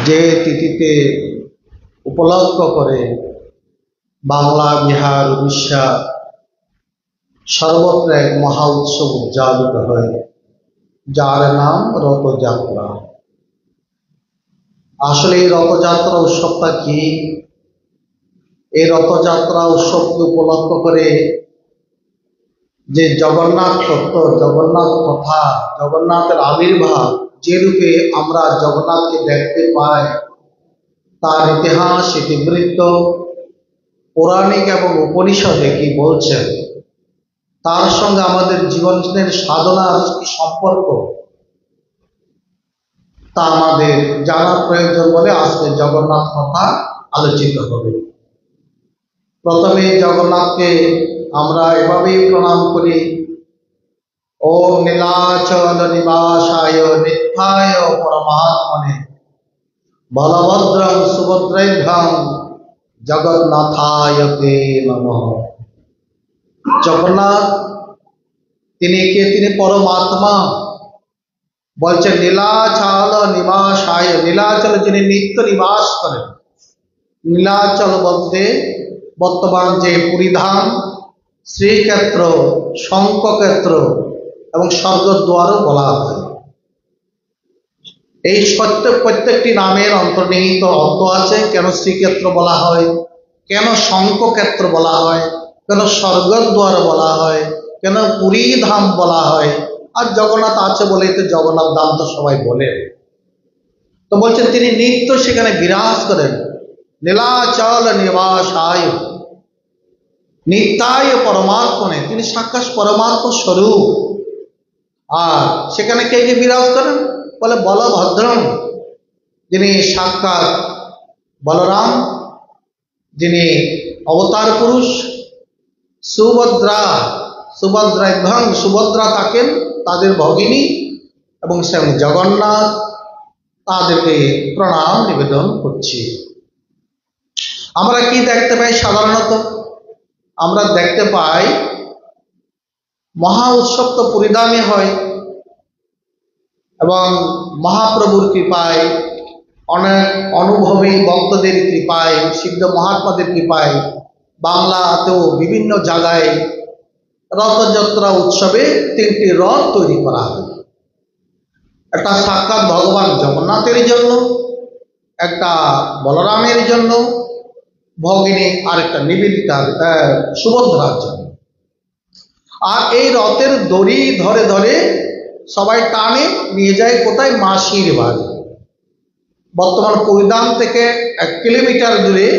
যে তিথিতে উপলক্ষ করে বাংলা, বিহার, উড়িষ্যা সর্বত্র এক মহা উৎসব উদযাপিত হয়, যার নাম রথযাত্রা। আসলে এই রথযাত্রা উৎসবটা কি? এই রথযাত্রা উৎসবকে উপলক্ষ করে যে জগন্নাথ তত্ত্ব, জগন্নাথ কথা, জগন্নাথের আবির্ভাব, যে রূপে আমরা জগন্নাথকে দেখতে পাই, তার ইতিহাস, ইতিবৃত্ত, পৌরাণিক এবং উপনিষদে কি বলছেন, তার সঙ্গে আমাদের জীবনের সাধনার কি সম্পর্ক, তা আমাদের জানা প্রয়োজন বলে আজকে জগন্নাথ কথা আলোচিত হবে। প্রথমে জগন্নাথকে আমরা এভাবেই প্রণাম করি, ওম নীলাচল নিবাসায় নিত্যায় পরমাত্মনে বলভদ্রং সুভদ্রেভ্যং জগন্নাথায় তে নমঃ। জগন্নাথ তিনি কে? তিনি পরমাত্মা। বলছেন নীলাচল নিবাসায়, নীলাচল যিনি নিত্য নিবাস করেন। নীলাচল বলতে বর্তমান যে পুরীধাম, শ্রীক্ষেত্র, শঙ্খক্ষেত্র এবং স্বর্গদ্বারও বলা হয়। এই প্রত্যেকটি নামের অন্তর্নিহিত অর্থ আছে। কেন শ্রীক্ষেত্র বলা হয়, কেন শঙ্খক্ষেত্র বলা হয়, কেন স্বর্গদ্বার বলা হয়, কেন পুরীধাম বলা হয়, আর জগন্নাথ আছে বলেই তো জগন্নাথ ধাম তো সবাই বলে। তো বলছেন তিনি নিত্য সেখানে বিরাজ করেন। নীলাচল নিবাসায় নিত্যায় পরমাত্মনে, তিনি সাক্ষাৎ পরমাত্ম স্বরূপ। আর সেখানে কে কে বিরাজ করেন? বলে বলভদ্রম, যিনি সাক্ষাৎ বলরাম, যিনি অবতার পুরুষ। সুভদ্রা, সুভদ্রাভ্যং, সুভদ্রা থাকেন তাদের ভগিনী, এবং স্বয়ং জগন্নাথ, তাদেরকে প্রণাম নিবেদন করছি। আমরা কি দেখতে পাই? সাধারণত আমরা দেখতে পাই মহা উৎসব তো পুরীধামে হয়, এবং মহাপ্রভুর কৃপায়, অনেক অনুভবী ভক্তদের কৃপায়, সিদ্ধ মহাত্মাদের কৃপায় বাংলাতেও বিভিন্ন জায়গায় রথযাত্রা উৎসবে 3টি রথ তৈরি করা হয়। একটা সাক্ষাৎ ভগবান জগন্নাথের জন্য, একটা বলরামের জন্য ভগিনী, আর একটা নিবেদিতার সুভদ্রার জন্য। আর এই রথের দড়ি ধরে ধরে সবাই টানে নিয়ে যায় কোথায়? মাসির বাড়ি। বর্তমান পুরীধাম থেকে 1 কিলোমিটার দূরে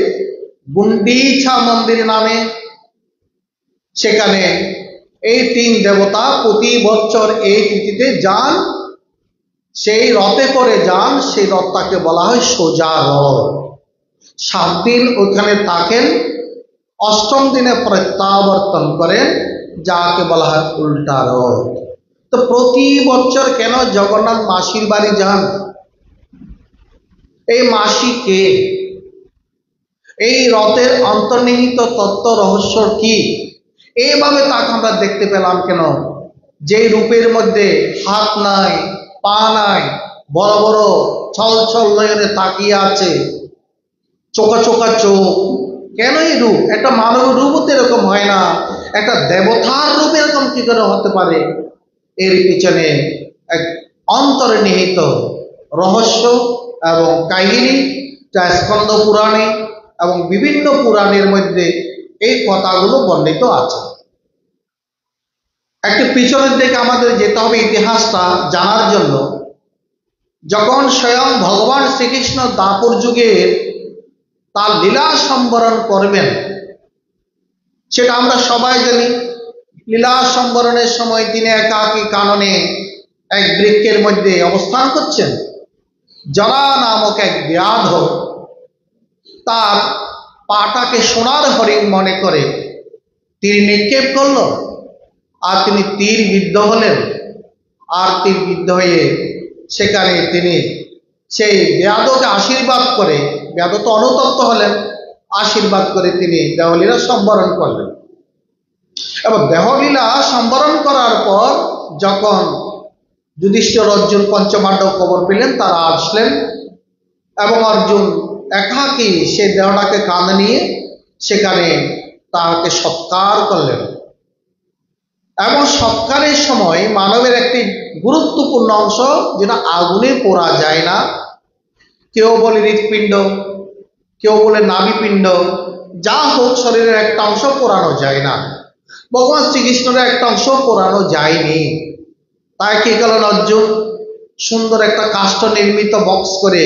গুন্ডিচা মন্দির নামে, সেখানে এই 3 দেবতা প্রতি বছর এই তিথিতে যান, সেই রথে করে যান। সেই রথটাকে বলা হয় সোজা রথ। 7 দিন ওখানে থাকেন, 8ম দিনে প্রত্যাবর্তন করেন, যাকে বলা হয় উল্টা রথ। তো প্রতি বছর কেন জগন্নাথ মাসির বাড়ি যান? এই মাসি কে? এই রথের অন্তর্নিহিত তত্ত্ব রহস্য কি? এইভাবে তাকে আমরা দেখতে পেলাম কেন? যেই রূপের মধ্যে হাত নাই, পা নাই, বড় বড় ছল ছল নয়নে তাকিয়ে আছে, চোখা চোখা চোখ, কেন এই রূপ? একটা মানব রূপও তো এরকম হয় না, একটা দেবতার রূপ এরকম কি করে হতে পারে? এর পিছনে এক অন্তর্নিহিত রহস্য এবং কাহিনী, যা স্কন্দ পুরাণে এবং বিভিন্ন পুরাণের মধ্যে এই কথাগুলো বর্ণিত আছে। একটু পিছনের দিকে আমাদের যেতে হবে ইতিহাসটা জানার জন্য। যখন স্বয়ং ভগবান শ্রীকৃষ্ণ দ্বাপর যুগে তার লীলা সম্বরণ করবেন, সেটা আমরা সবাই জানি। লীলা সম্বরণের সময় তিনি একাকী কাননে এক বৃক্ষের মধ্যে অবস্থান করছেন। জরা নামক এক ব্যাধ তার পাটাকে সোনার হরিণ মনে করে তীর নিক্ষেপ করল, আর তিনি তীর বিদ্ধ হলেন। আর তীর বিদ্ধ হয়ে সেখানে তিনি সেই ব্যাধকে আশীর্বাদ করে, ব্যাধ তো অনুতপ্ত হলেন, আশীর্বাদ করে তিনি দেহলীলা সম্বরণ করলেন। এবং দেহলীলা সম্বরণ করার পর যখন যুধিষ্ঠির, অর্জুন, পঞ্চপাণ্ডব খবর পেলেন, তারা আসলেন এবং অর্জুন একাকী সে দেহটাকে কাঁধে নিয়ে সেখানে তাকে সৎকার করলেন। এবং সৎকারের সময় মানবের একটি গুরুত্বপূর্ণ অংশ যেটা আগুনে পোড়া যায় না, কেউ বলে হৃৎপিণ্ড, কেউ বলে নাভিপিণ্ড, যা হোক শরীরের একটা অংশ পোড়ানো যায় না। ভগবান শ্রীকৃষ্ণের একটা অংশ পোড়ানো যায়নি। তাই কি করলেন অর্জুন? সুন্দর একটা কাষ্ঠ নির্মিত বক্স করে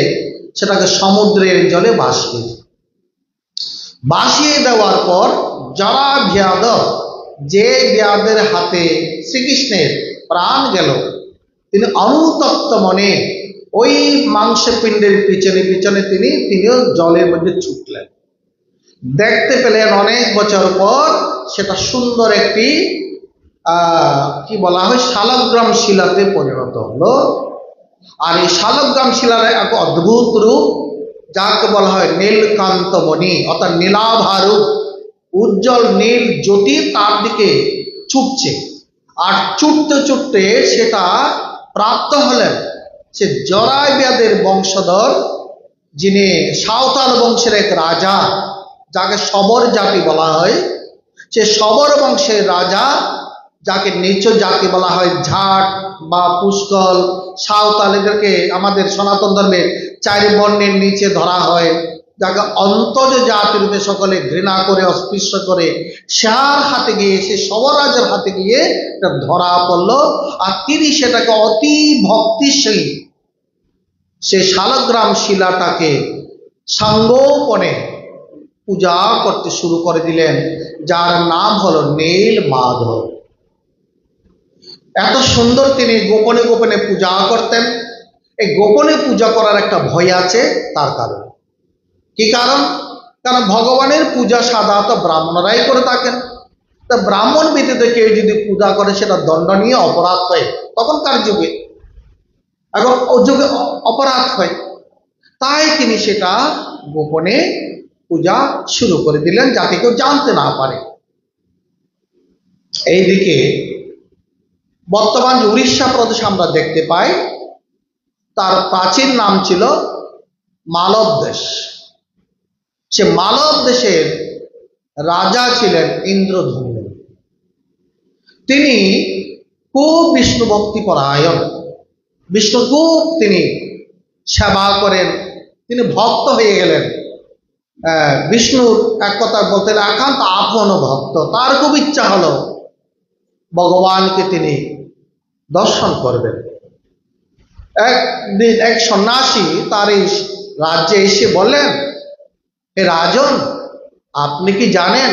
সেটাকে সমুদ্রের জলে ভাসিয়ে দেওয়ার পর যারা ব্যাধ, যে ব্যাধের হাতে শ্রীকৃষ্ণের প্রাণ গেল, তিনি অনুতপ্ত মনে ওই মাংসপিণ্ডের পিছনে পিছনে তিনিও জলের মধ্যে ছুটলেন। দেখতে পেলেন অনেক বছর পর সেটা সুন্দর একটি কি বলা হয় শালগ্রাম শিলাতে পরিণত হলো। আর এই শালগ্রাম শিলার এক অদ্ভুত রূপ, যাকে বলা হয় নীলকান্তমণি, অর্থাৎ নীলাভা রূপ, উজ্জ্বল নীল জ্যোতি তার দিকে ছুটছে। আর ছুটতে ছুটতে সেটা প্রাপ্ত হলেন সে জরায়ুবেদের বংশধর, যিনি সাঁওতাল বংশের এক রাজা, যাকে শবর জাতি বলা হয়। সে শবর বংশের রাজা, যাকে নিচ জাতি বলা হয়, ঝাট বা পুষ্কল, সাঁওতাল, এদেরকে আমাদের সনাতন ধর্মের 4 বর্ণের নিচে ধরা হয়, যাকে অন্তজ জাতি রূপে সকলে ঘৃণা করে অস্পৃশ্য করে, সার হাতে গিয়ে সে শবরাজের হাতে গিয়ে ধরা পড়ল। আর তিনি সেটাকে অতি ভক্তিশীল সে শালগ্রাম শিলাটাকে সাঙ্গোপনে পূজা করতে শুরু করে দিলেন, যার নাম হলো নীল মাধব। এত সুন্দর তিনি গোপনে গোপনে পূজা করতেন। এই গোপনে পূজা করার একটা ভয় আছে তার কারণ। কি কারণ? কারণ ভগবানের পূজা সাধারণত ব্রাহ্মণরাই করে থাকেন। তা ব্রাহ্মণ ব্যতীত কেউ যদি পূজা করে সেটা দণ্ডনীয় অপরাধ হয় তখনকার যুগে, এখন ও যুগে অপরাধ হয়। তাই তিনি সেটা গোপনে পূজা শুরু করে দিলেন যাতে কেউ জানতে না পারে। এইদিকে বর্তমান উড়িষ্যা প্রদেশ আমরা দেখতে পাই, তার প্রাচীন নাম ছিল মালব দেশ। সে মালব দেশের রাজা ছিলেন ইন্দ্রধনুম্ন। তিনি খুব বিষ্ণু ভক্তি পরায়ণ, বিষ্ণু খুব তিনি সেবা করেন, তিনি ভক্ত হয়ে গেলেন। বিষ্ণুর এক কথা বলতে একান্ত আপন ভক্ত। তার খুব ইচ্ছা হলো ভগবানকে তিনি দর্শন করবেন। একদিন এক সন্ন্যাসী তার এই রাজ্যে এসে বললেন, হে রাজন, আপনি কি জানেন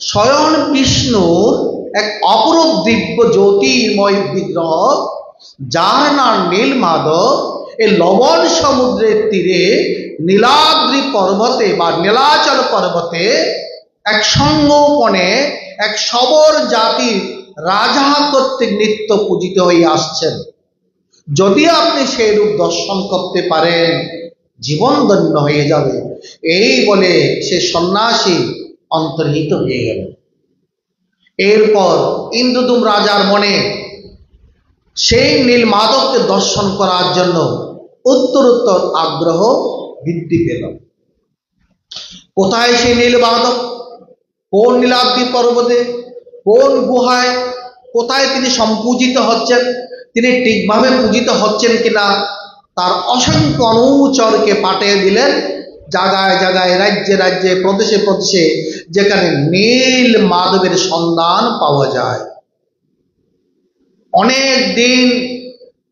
স্বয়ং বিষ্ণুর এক অপরূপ দিব্য জ্যোতির্ময় বিগ্রহ, যার নাম নীলমাধব, এই লবণ সমুদ্রের তীরে নীলাদ্রি পর্বতে বা নীলাচল পর্বতে এক সঙ্গোপনে এক শবর জাতির রাজা কর্তৃক নিত্য পূজিত হয়ে আসছেন। যদি আপনি সেই রূপ দর্শন করতে পারেন জীবন ধন্য হয়ে যাবে। এই বলে সে সন্ন্যাসী অন্তর্হিত হয়ে গেল। এরপর ইন্দ্রদুম রাজার মনে সেই নীলমাধবকে দর্শন করার জন্য উত্তরোত্তর আগ্রহ বৃদ্ধি পেল। কোথায় সেই নীলমাধব, কোন নীলাদ্রি পর্বতে, কোন গুহায়, কোথায় তিনি সম্পূজিত হচ্ছেন, তিনি ঠিকভাবে পূজিত হচ্ছেন কিনা, তার অসংখ্য অনুচরকে পাঠিয়ে দিলেন জায়গায় জায়গায়, রাজ্যে রাজ্যে, প্রদেশে প্রদেশে, যেখানে নীল মাধবের সন্ধান পাওয়া যায়। অনেক দিন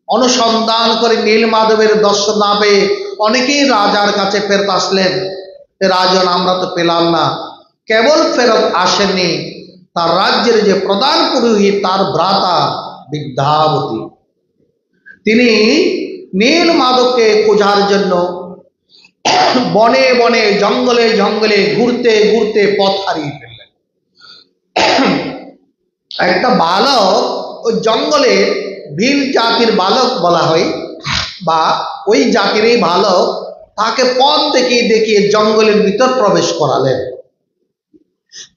অনুসন্ধান করে নীল মাধবের দর্শন না পেয়ে অনেকেই রাজার কাছে ফেরত আসলেন। রাজন, আমরা তো পেলাম না। কেবল ফেরত আসেননি তার রাজ্যের যে প্রধান পুরোহিত, তার ভ্রাতা বিদ্যাবতী। তিনি নীল মাধবকে খোঁজার জন্য বনে বনে, জঙ্গলে জঙ্গলে ঘুরতে ঘুরতে পথ হারিয়ে ফেললেন। একটা বালক, ওই জঙ্গলে ভীল জাতির বালক বলা হয়, বা ওই জাতিরই বালক, তাকে পথ দেখিয়ে দেখিয়ে জঙ্গলের ভিতর প্রবেশ করালেন।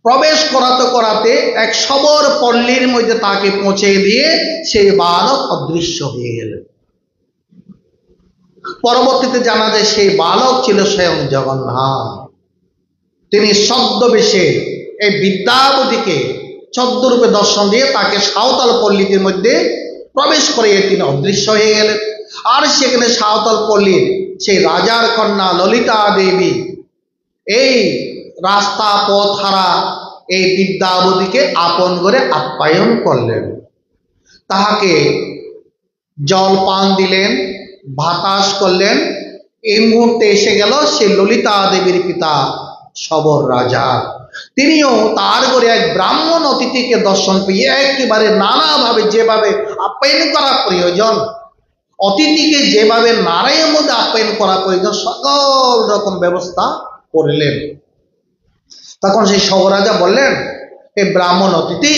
প্রবেশ করাতে করাতে এক শবর পল্লীর মধ্যে তাকে পৌঁছে দিয়ে সেই বালক অদৃশ্য হয়ে গেলেন। পরবর্তীতে জানা যায় সেই বালক ছিল স্বয়ং জগন্নাথ। তিনি ছদ্মবেশে এই বিদ্যাবতীকে ছদ্মরূপে দর্শন দিয়ে তাকে সাঁওতাল পল্লীর মধ্যে প্রবেশ করিয়ে তিনি অদৃশ্য হয়ে গেলেন। আর সেখানে সাঁওতাল পল্লীর সেই রাজার কন্যা ললিতা দেবী এই রাস্তা পথ হারা এই বিদ্যাবতীকে আপন করে আপ্যায়ন করলেন, তাহাকে জল পান দিলেন, বাতাস করলেন। এই মুহূর্তে এসে গেল সে ললিতা দেবীর পিতা সবর রাজা। তিনিও তার করে এক ব্রাহ্মণ অতিথিকে দর্শন পেয়ে একেবারে নানাভাবে যেভাবে আপ্যায়ন করা প্রয়োজন, অতিথিকে যেভাবে নারায়ণের মধ্যে আপ্যায়ন করা প্রয়োজন, সকল রকম ব্যবস্থা করলেন। তখন সেই সবর রাজা বললেন, এই ব্রাহ্মণ অতিথি,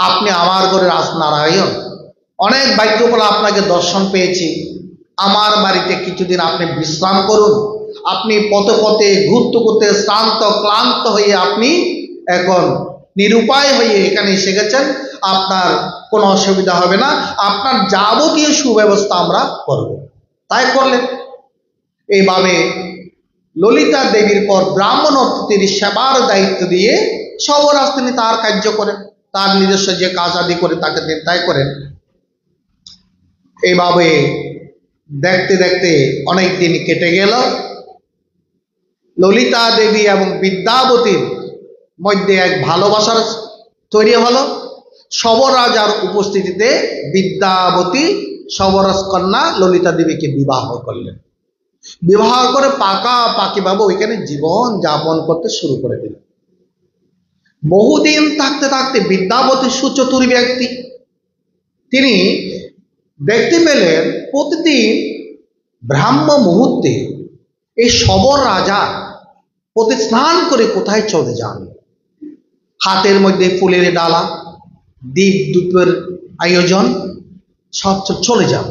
আপনি আমার ঘরে রাজনারায়ণ, অনেক ভাগ্য বলে আপনাকে দর্শন পেয়েছি। আমার বাড়িতে কিছুদিন আপনি বিশ্রাম করুন। আপনি পথে পথে ঘুরতে ঘুরতে শ্রান্ত ক্লান্ত হয়ে আপনি এখন নিরুপায় হয়ে এখানে এসে গেছেন, আপনার কোনো অসুবিধা হবে না, আপনার যাবতীয় সুব্যবস্থা আমরা করব। তাই করলেন। এইভাবে ললিতা দেবীর পর ব্রাহ্মণ অতিথির সেবার দায়িত্ব দিয়ে সবরাজ তিনি তার কার্য করেন, তার নিজস্ব যে কাজ আদি করে তাকে তাই করেন। এইভাবে দেখতে দেখতে অনেক দিন কেটে গেল। ললিতা দেবী এবং বিদ্যাবতীর মধ্যে এক ভালোবাসার তৈরি হলো। সবর রাজার উপস্থিতিতে বিদ্যাবতী সবরাজ কন্যা ললিতা দেবীকে বিবাহ করলেন। বিবাহ করে পাকাপাকিভাবে ওইখানে জীবন যাপন করতে শুরু করে দিলেন। বহুদিন থাকতে থাকতে বিদ্যাবতী সুচতুর ব্যক্তি, তিনি দেখতে পেলেন প্রতিদিন ব্রাহ্ম মুহূর্তে এই সবর রাজা প্রতি স্নান করে কোথায় চলে যান, হাতের মধ্যে ফুলের ডালা, দীপ ধূপের আয়োজন, সব চলে যান।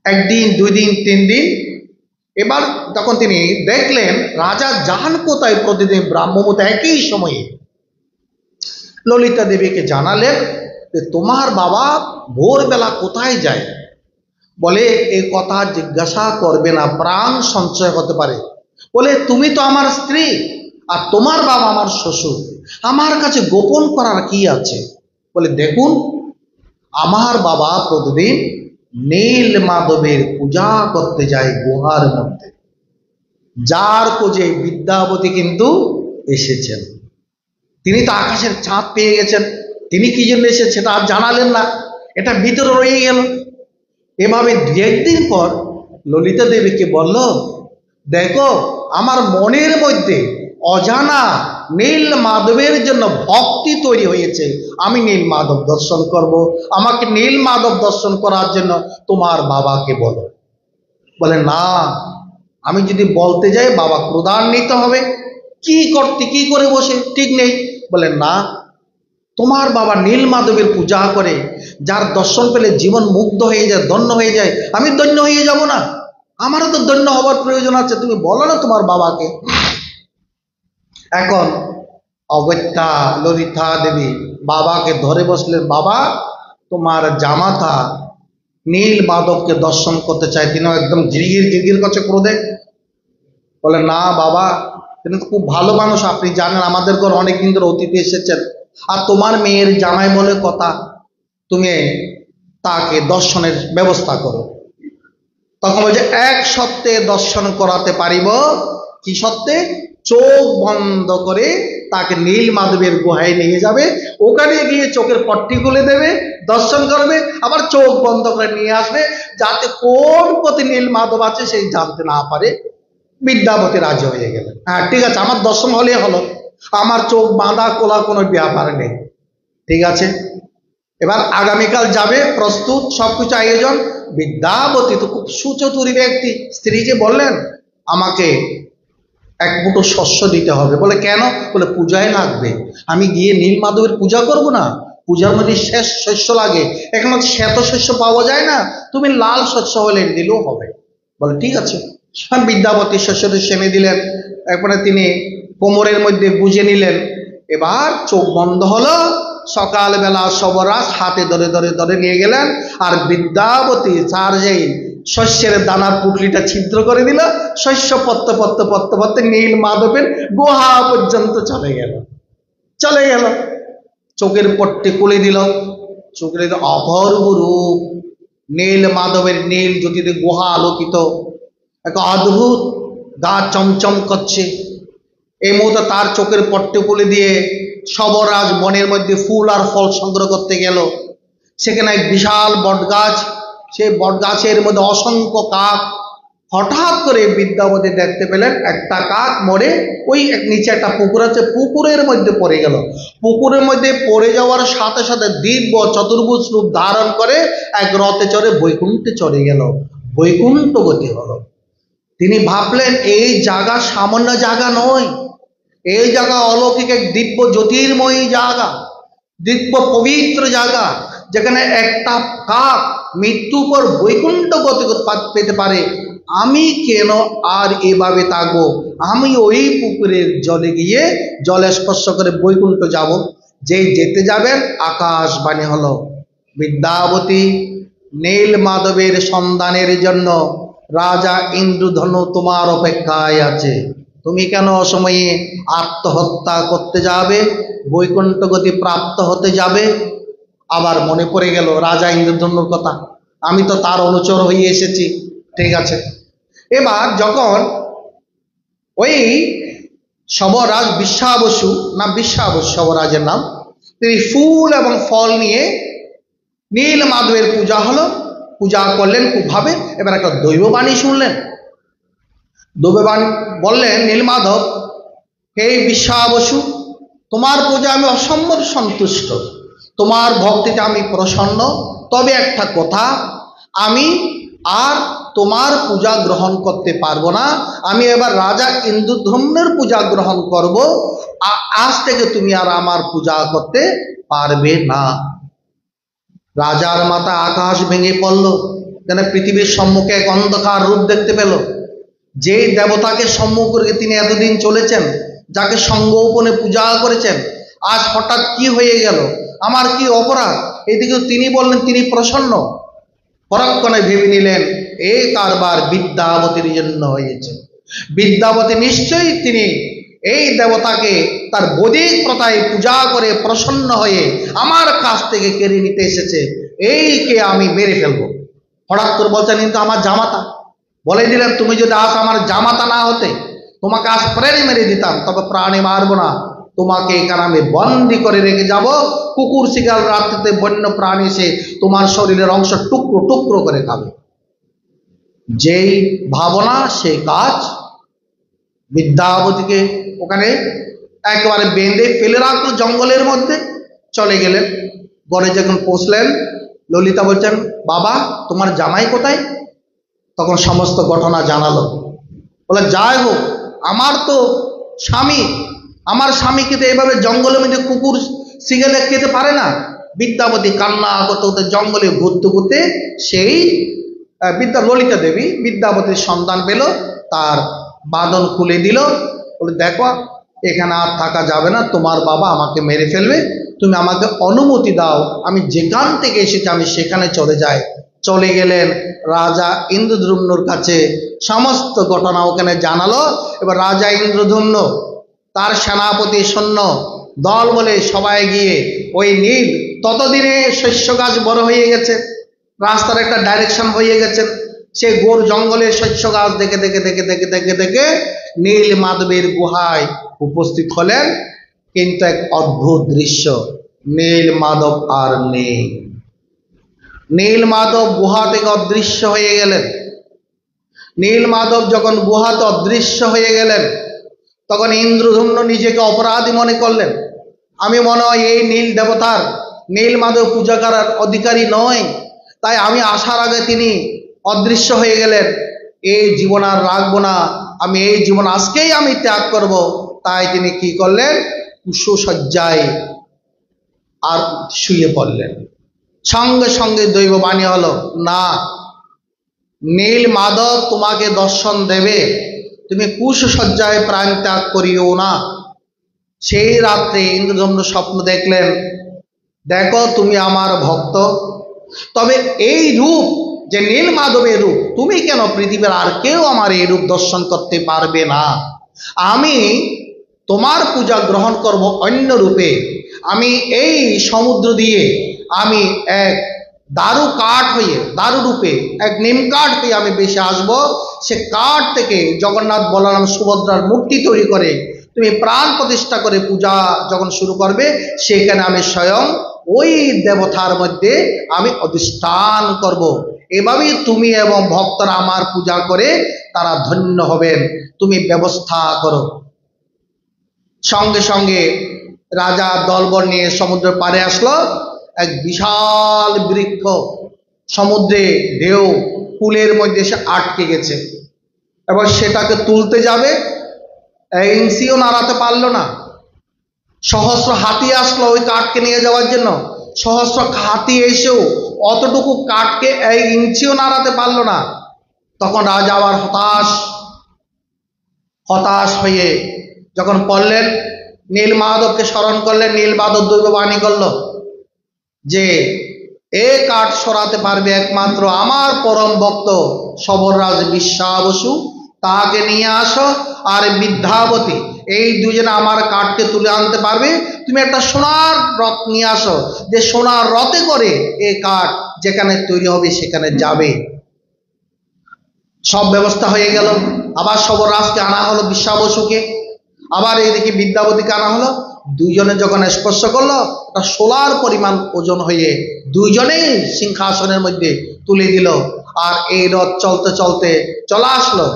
একদিন, 2 দিন, 3 দিন। এবার তখন তিনি দেখলেন রাজা যান কোথায় প্রতিদিন ব্রাহ্মমুহূর্তে একই সময়ে। ললিতা দেবীকে জানালেন যে তোমার বাবা ভোরবেলা কোথায় যায়। বলে এই কথা জিজ্ঞাসা করবে না, প্রাণ সঞ্চয় হতে পারে। বলে তুমি তো আমার স্ত্রী আর তোমার বাবা আমার শ্বশুর, আমার কাছে গোপন করার কি আছে। বলে দেখুন, আমার বাবা প্রতিদিন নীল মাধবের পূজা করতে যায় গুহার মধ্যে, যার খোঁজে বিদ্যাবতী কিন্তু এসেছেন। তিনি তো আকাশের চাঁদ পেয়ে গেছেন, তিনি কি জন্য এসেছেন সেটা আর জানালেন না, এটা ভিতরে রয়ে গেল। এভাবে 2 দিন পর ললিতা দেবীকে বলল, দেখো আমার মনের মধ্যে অজানা নীল মাধবের জন্য ভক্তি তৈরি হয়েছে, আমি নীল মাধব দর্শন করব, আমাকে নীল মাধব দর্শন করার জন্য তোমার বাবাকে বলো। বলে না, আমি যদি বলতে যাই বাবা ক্রোধান্বিত হবে, কি করে বসে ঠিক নেই। বলে না, তোমার বাবা নীল মাধবের পূজা করে, যার দর্শন পেলে জীবন মুগ্ধ হয়ে যায়, ধন্য হয়ে যায়, আমি ধন্য হয়ে যাব না? আমারও তো ধন্য হবার প্রয়োজন আছে, তুমি বলো না তোমার বাবাকে। এখন অগত্যা ললিতা দেবী বাবাকে ধরে বসলেন, বাবা তোমার জামাতা নীল মাধবকে দর্শন করতে চায়, তিনিও একদম গিরগির করছে ক্রোধে। বলে না বাবা, তিনি তো খুব ভালো মানুষ, আপনি জানেন আমাদের ঘর অনেকদিন ধরে অতিথি এসেছেন, আর তোমার মেয়ের জামাই বলে কথা, তুমি তাকে দর্শনের ব্যবস্থা করো। তখন বলছে এক সপ্তাহে দর্শন করাতে পারিব। কি সত্ত্বে? চোখ বন্ধ করে তাকে নীল মাধবের গুহায় নিয়ে যাবে, ওখানে গিয়ে চোখের পট্টি খুলে দেবে, দর্শন করবে, আবার চোখ বন্ধ করে নিয়ে আসবে, যাতে কোন পথে নীল মাধব আছে সেই জানতে না পারে। বিদ্যাবতী রাজি হয়ে গেলেন। হ্যাঁ ঠিক আছে, আমার দর্শন হলে হলো, আমার চোখ বাঁধা কোলা কোনো ব্যাপার নেই, ঠিক আছে। এবার আগামীকাল যাবে, প্রস্তুত, সবকিছু আয়োজন। বিদ্যাবতী তো খুব সুচতুরী ব্যক্তি, স্ত্রীকে বললেন আমাকে 1 মুঠো শস্য দিতে হবে। বলে কেন? বলে পূজায় লাগবে, আমি গিয়ে নীল মাধবের পূজা করব না, পূজার মধ্যে শেষ শস্য লাগে, এখন শ্বেত শস্য পাওয়া যায় না, তুমি লাল শস্য হলে দিলেও হবে। বলে ঠিক আছে। বিদ্যাবতী শস্যটি সেনে দিলেন, এরপরে তিনি কোমরের মধ্যে গুজে নিলেন। এবার চোখ বন্ধ হলো। সকালবেলা সবরাজ হাতে ধরে ধরে ধরে নিয়ে গেলেন, আর বিদ্যাবতী তার যেই শস্যের দানার পুটলিটা ছিদ্র করে দিল, শস্য পড়তে পড়তে পড়তে পড়তে নীল মাধবের গুহা পর্যন্ত চলে গেল। চোখের পট্টি খুলে দিল, চোখের অপূর্ব রূপ, নীল মাধবের নীল জ্যোতিতে গুহা আলোকিত, এক অদ্ভুত, গা চমচম করছে। এই মুহূর্তে তার চোখের পট্টি খুলে দিয়ে সবরাজ বনের মধ্যে ফুল আর ফল সংগ্রহ করতে গেল। সেখানে এক বিশাল বটগাছ, সেই বটগাছের মধ্যে অসংখ্য কাক। হঠাৎ করে বিদ্যাপতি দেখতে পেলেন একটা কাক মরে ওই এক নিচে একটা পুকুর আছে, পুকুরের মধ্যে পড়ে গেল। পুকুরের মধ্যে পড়ে যাওয়ার সাথে সাথে দিব্য চতুর্ভুজ রূপ ধারণ করে এক রথে চড়ে বৈকুণ্ঠে চলে গেল, বৈকুণ্ঠ গতি হলো। তিনি ভাবলেন এই জায়গা সামান্য জায়গা নয়, এই জায়গা অলৌকিক এক দিব্য জ্যোতির্ময়ী জায়গা, দিব্য পবিত্র জায়গা, যেখানে একটা কাক মৃত্যুর পর বৈকুণ্ঠ গতি পেতে পারে। আমি কেন আর এভাবে থাকবো? আমি ওই পুকুরের জলে গিয়ে জলে স্পর্শ করে বৈকুণ্ঠ যাব। যেই যেতে যাবেন আকাশবাণী হলো, বিদ্যাবতী, নীল মাধবের সন্ধানের জন্য রাজা ইন্দ্রধনু তোমার অপেক্ষায় আছে। তুমি কেন অসময়ে আত্মহত্যা করতে যাবে, বৈকুণ্ঠ গতি প্রাপ্ত হতে যাবে? আবার মনে পড়ে গেল রাজা ইন্দ্রধনুর কথা, আমি তো তার অনুচর হয়ে এসেছি। ঠিক আছে, এবার যখন ওই সবরাজ বিশ্বাবসু, না বিশ্বাবসু সবরাজের নাম, তিনি ফুল এবং ফল নিয়ে নীল মাধবের পূজা হলো, পূজা করলেন খুবভাবে। এবার একটা দৈববাণী শুনলেন। দৈববাণী বললেন, নীলমাধব, হে বিশ্বাবসু, তোমার পূজা আমি অসম্ভব সন্তুষ্ট, তোমার ভক্তিতে আমি প্রসন্ন। তবে একটা কথা, আমি আর তোমার পূজা গ্রহণ করতে পারবো না। আমি এবার রাজা ইন্দ্রধনুর পূজা গ্রহণ করব। আজ থেকে তুমি আর আমার পূজা করতে পারবে না। রাজার মাথা আকাশ ভেঙে পড়ল, যেন পৃথিবীর সম্মুখে এক অন্ধকার রূপ দেখতে পেল। যেই দেবতাকে সম্মুখ করে তিনি এতদিন চলেছেন, যাকে সঙ্গোপনে পূজা করেছেন, আজ হঠাৎ কি হয়ে গেল? আমার কি অপরাধ? এদিকে তিনি বললেন তিনি প্রসন্ন। পরক্ষণে ভেবে নিলেন এই কারবার বিদ্যাবতীর জন্য হয়েছে। বিদ্যাবতী নিশ্চয়ই তিনি এই দেবতাকে তার বৈদিক প্রথায় পূজা করে প্রসন্ন হয়ে আমার কাছ থেকে কেড়ে নিতে এসেছে, এইকে আমি মেরে ফেলবো। হঠাৎ করে বলছেন কিন্তু আমার জামাতা। বলে দিলেন তুমি যদি আজ আমার জামাতা না হতে, তোমাকে আজ প্রাণে মেরে দিতাম, তবে প্রাণে মারবো না, তোমাকে এখানে আমি বন্দি করে রেখে যাব। কুকুর শিকার রাত্রিতে বন্য প্রাণী এসে তোমার শরীরের অংশ টুকরো টুকরো করে খাবে। যেই ভাবনা সেই কাজ। বিদ্যাবতীকে ওখানে একেবারে বেঁধে ফেলে রাখলো, জঙ্গলের মধ্যে চলে গেলেন। ঘরে যখন পৌঁছলেন, ললিতা বলছেন, বাবা তোমার জামাই কোথায়? তখন সমস্ত ঘটনা জানালো। বলে যাই হোক, আমার তো স্বামী, আমার স্বামীকে তো এভাবে জঙ্গলের মধ্যে কুকুর শিয়ালে খেতে পারে না। বিদ্যাবতী কান্না করতে করতে জঙ্গলে ঘুরতে ঘুরতে সেই ললিতা দেবী বিদ্যাবতীর সন্ধান পেল, তার বাঁধন খুলে দিল। বলে দেখো এখানে আর থাকা যাবে না, তোমার বাবা আমাকে মেরে ফেলবে, তুমি আমাকে অনুমতি দাও, আমি যেখান থেকে এসেছি আমি সেখানে চলে যাই। চলে গেলেন রাজা ইন্দ্রধনুর কাছে, সমস্ত ঘটনা ওখানে জানালো। এবার রাজা ইন্দ্রধনু তার সেনাপতি সৈন্য দল বলে সবাই গিয়ে ওই নীল, ততদিনে শস্য গাছ বড় হয়ে গেছে, রাস্তার একটা ডাইরেকশন হয়ে গেছে, সে গোর জঙ্গলে শস্য গাছ দেখে দেখে দেখে দেখে দেখে দেখে নীল মাধবের গুহায় উপস্থিত হলেন। কিন্তু এক অদ্ভুত দৃশ্য, নীল মাধব আর নেই। নীল মাধব গুহা থেকে অদৃশ্য হয়ে গেলেন। নীল মাধব যখন গুহাতে অদৃশ্য হয়ে গেলেন, তখন ইন্দ্রধনু নিজেকে অপরাধী মনে করলেন। আমি মনে হয় এই নীল দেবতার, নীল মাধব পূজা করার অধিকারী নয়, তাই আমি আসার আগে তিনি অদৃশ্য হয়ে গেলেন। এই জীবন আর রাখবো না, আমি এই জীবন আজকেই আমি ত্যাগ করব। তাই তিনি কি করলেন, কুশশয্যায় আর শুয়ে পড়লেন। সঙ্গে সঙ্গে দৈববাণী হলো, না, নীল মাধব তোমাকে দর্শন দেবে, তুমি কুশশয্যায় প্রাণ ত্যাগ করিও না। সেই রাত্রে ইন্দ্রধনু স্বপ্ন দেখলেন, দেখো তুমি আমার ভক্ত, তবে এই রূপ যে নীল মাধবের রূপ, তুমি কেন? পৃথিবীর আর কেউ আমার এই রূপ দর্শন করতে পারবে না। আমি তোমার পূজা গ্রহণ করব অন্য রূপে। আমি এই সমুদ্র দিয়ে আমি এক দারু কাঠ হয়ে, দারু রূপে এক নিম কাঠ হয়ে আমি বেশি আসব। সে কাঠ থেকে জগন্নাথ বলরাম সুভদ্রার মূর্তি তৈরি করে তুমি প্রাণ প্রতিষ্ঠা করে পূজা যখন শুরু করবে, সেখানে আমি স্বয়ং ওই দেবতার মধ্যে আমি অধিষ্ঠান করব। এভাবেই তুমি এবং ভক্তরা আমার পূজা করে তারা ধন্য হবেন। তুমি ব্যবস্থা করো। সঙ্গে সঙ্গে রাজা দলবল নিয়ে সমুদ্রের পাড়ে আসলো। এক বিশাল বৃক্ষ সমুদ্রে ঢেউ কুলের মধ্যে এসে আটকে গেছে। এবার সেটাকে তুলতে যাবে, ইঞ্চিও নাড়াতে পারলো না। সহস্র হাতি আসলো ওই কাঠকে নিয়ে যাওয়ার জন্য। সহস্র হাতি এসেও অতটুকু কাঠকে এই ইঞ্চিও নাড়াতে পারলো না। তখন রাজা আবার হতাশ হয়ে যখন পড়লেন, নীল মাধবকে স্মরণ করলেন। নীল মাধব দৈববাণী করল যে এ কাঠ সরাতে পারবে একমাত্র আমার পরম ভক্ত সবররাজ বিশ্বা বসু, তাকে নিয়ে আসো। আর বিদ্যাবতী, এই দুজনে আমার কাঠকে তুলে আনতে পারবে। তুমি একটা সোনার রথ নিয়ে আসো, যে সোনার রথে করে এই কাঠ যেখানে তৈরি হবে সেখানে যাবে। সব ব্যবস্থা হয়ে গেল। আবার সবররাজকে আনা হলো, বিশ্বা বসুকে। আবার এইদিকে বিদ্যাবতীকে আনা হলো। দুইজনে যখন স্পর্শ করলো, একটা সোলার পরিমাণ ওজন হয়ে দুইজনেই সিংহাসনের মধ্যে তুলে দিল। আর এই রথ চলতে চলতে চলে আসলো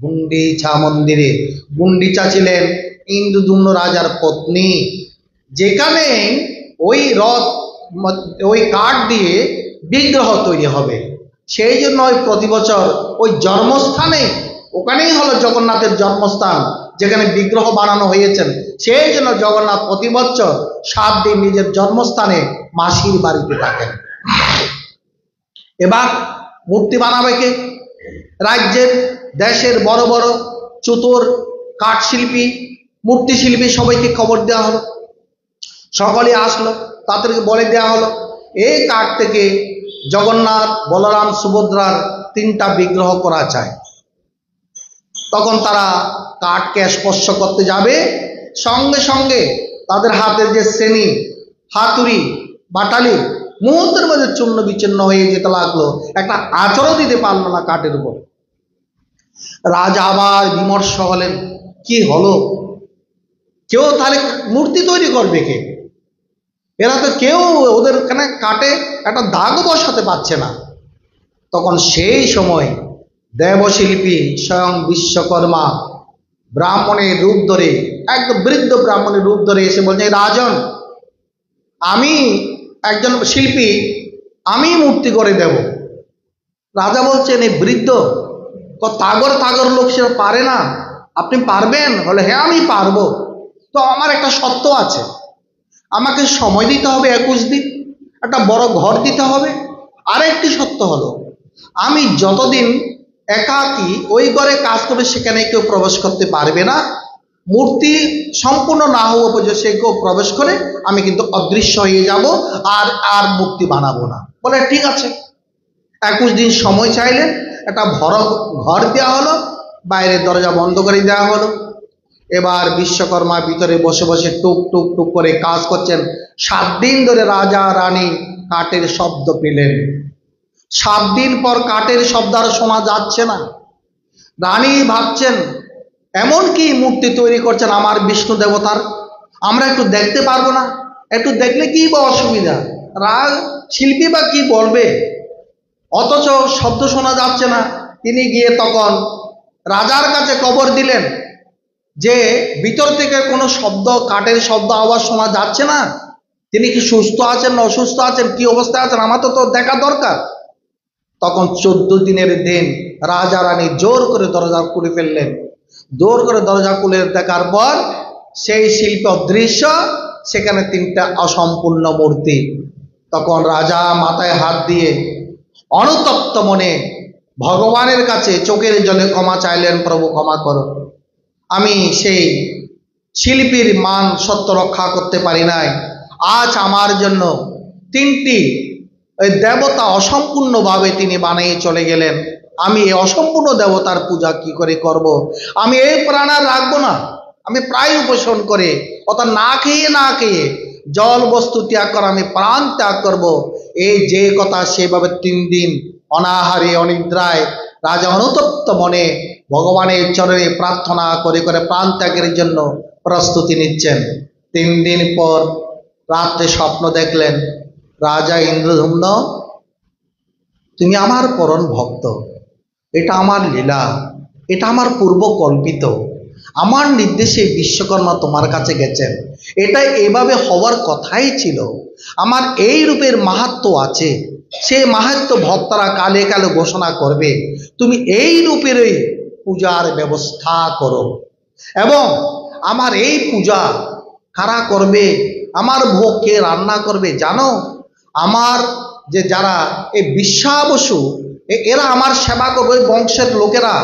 গুন্ডিচা মন্দিরে। গুন্ডিচা ছিলেন ইন্দ্রদ্যুম্ন রাজার পত্নী, যেখানে ওই রথ ওই কাঠ দিয়ে বিগ্রহ তৈরি হবে। সেই জন্য ওই প্রতি বছর ওই জন্মস্থানে, ওখানেই হলো জগন্নাথের জন্মস্থান, যেখানে বিগ্রহ বানানো হয়েছেন। সেই জন্য জগন্নাথ প্রতি বছর 7 দিন নিজের জন্মস্থানে মাসির বাড়িতে থাকেন। এবার মূর্তি বানাবে কে? রাজ্যের দেশের বড় বড় চতুর কাঠশিল্পী, মূর্তিশিল্পী সবাইকে খবর দেওয়া হলো। সকলে আসলো, তাদেরকে বলে দেওয়া হলো এই কাঠ থেকে জগন্নাথ বলরাম সুভদ্রার 3টা বিগ্রহ করা চায়। তখন তারা কাঠকে স্পর্শ করতে যাবে, সঙ্গে সঙ্গে তাদের হাতের যে শ্রেণী, হাতুড়ি, বাটালি মুহূর্তের মধ্যে চূর্ণ বিচ্ছিন্ন হয়ে যেতে লাগলো। একটা আঁচড়ও দিতে পারলো না কাঠের উপর। রাজা আবার বিমর্ষ হলেন, কি হলো? কেউ তাহলে মূর্তি তৈরি করবে কে? এরা তো কেউ ওদের কাটে একটা দাগও বসাতে পারছে না। তখন সেই সময় দেবশিল্পী স্বয়ং বিশ্বকর্মা ব্রাহ্মণের রূপ ধরে, একদম বৃদ্ধ ব্রাহ্মণের রূপ ধরে এসে বলছে, রাজন, আমি একজন শিল্পী, আমি মূর্তি করে দেব। রাজা বলছেন, এই বৃদ্ধ তাগর লোক, সে পারে না, আপনি পারবেন? বলে, হ্যাঁ আমি পারবো। তো আমার একটা শর্ত আছে, আমাকে সময় দিতে হবে 21 দিন, একটা বড় ঘর দিতে হবে। আরেকটি শর্ত হলো, আমি যতদিন একাকী ওই ঘরে কাজ করবে সেখানে কেউ প্রবেশ করতে পারবে না। মূর্তি সম্পূর্ণ না হওয়া পর্যন্ত সে কেউ প্রবেশ করে আমি কিন্তু অদৃশ্য হয়ে যাব, আর মূর্তি বানাবো না। বলে ঠিক আছে। 21 দিন সময় চাইলেন, একটা বড় ঘর দেওয়া হলো, বাইরের দরজা বন্ধ করে দেওয়া হলো। এবার বিশ্বকর্মা ভিতরে বসে বসে টুক টুক টুক করে কাজ করছেন। 7 দিন ধরে রাজা রানী কাঠের শব্দ পেলেন। 7 দিন পর কাঠের শব্দ আর শোনা যাচ্ছে না। রানী ভাবছেন, এমন কি মূর্তি তৈরি করছেন আমার বিষ্ণু দেবতার, আমরা একটু দেখতে পারবো না? একটু দেখলে কি বা অসুবিধা? শিল্পী বা কি বলবে? অথচ শব্দ শোনা যাচ্ছে না। তিনি গিয়ে তখন রাজার কাছে খবর দিলেন যে ভিতর থেকে কোনো শব্দ, কাঠের শব্দ, আওয়াজ শোনা যাচ্ছে না। তিনি কি সুস্থ আছেন না অসুস্থ আছেন, কি অবস্থায় আছেন, আমার তো দেখা দরকার। তখন 14 দিনের দিন রাজা রানী জোর করে দরজা খুলে ফেললেন। জোর করে দরজা খুলে দেখার পর সেই শিল্প দৃশ্য, সেখানে 3টা অসম্পূর্ণ মূর্তি। তখন রাজা মাথায় হাত দিয়ে অনুতপ্ত মনে ভগবানের কাছে চোখের জলে ক্ষমা চাইলেন, প্রভু ক্ষমা করো, আমি সেই শিল্পীর মান সত্য রক্ষা করতে পারি নাই। আজ আমার জন্য 3টি ওই দেবতা অসম্পূর্ণভাবে তিনি বানিয়ে চলে গেলেন। আমি এই অসম্পূর্ণ দেবতার পূজা কি করে করব? আমি এই প্রাণ আর রাখবো না। আমি প্রায় উপাসন করে অর্থাৎ না খেয়ে জল বস্তু ত্যাগ করা, আমি প্রাণ ত্যাগ করব। এই যে কথা, সেভাবে 3 দিন অনাহারে অনিদ্রায় রাজা অনুতপ্ত মনে ভগবানের চরণে প্রার্থনা করে করে প্রাণ ত্যাগের জন্য প্রস্তুতি নিচ্ছেন। 3 দিন পর রাত্রে স্বপ্ন দেখলেন, রাজা ইন্দ্রধুম্ন, তুমি আমার পরম ভক্ত, এটা আমার লীলা, এটা আমার পূর্বকল্পিত, আমার নির্দেশে বিশ্বকর্মা তোমার কাছে গেছেন, এটা এভাবে হওয়ার কথাই ছিল। আমার এই রূপের মাহাত্ম্য আছে, সেই মাহাত্ম্য ভক্তরা কালে কালে ঘোষণা করবে। তুমি এই রূপেরই পূজার ব্যবস্থা করো, এবং আমার এই পূজা কারা করবে, আমার ভোগ কে রান্না করবে জানো? আমার যে যারা এই বিশ্বাবসু, এরা আমার সেবা করবে, বংশের লোকেরা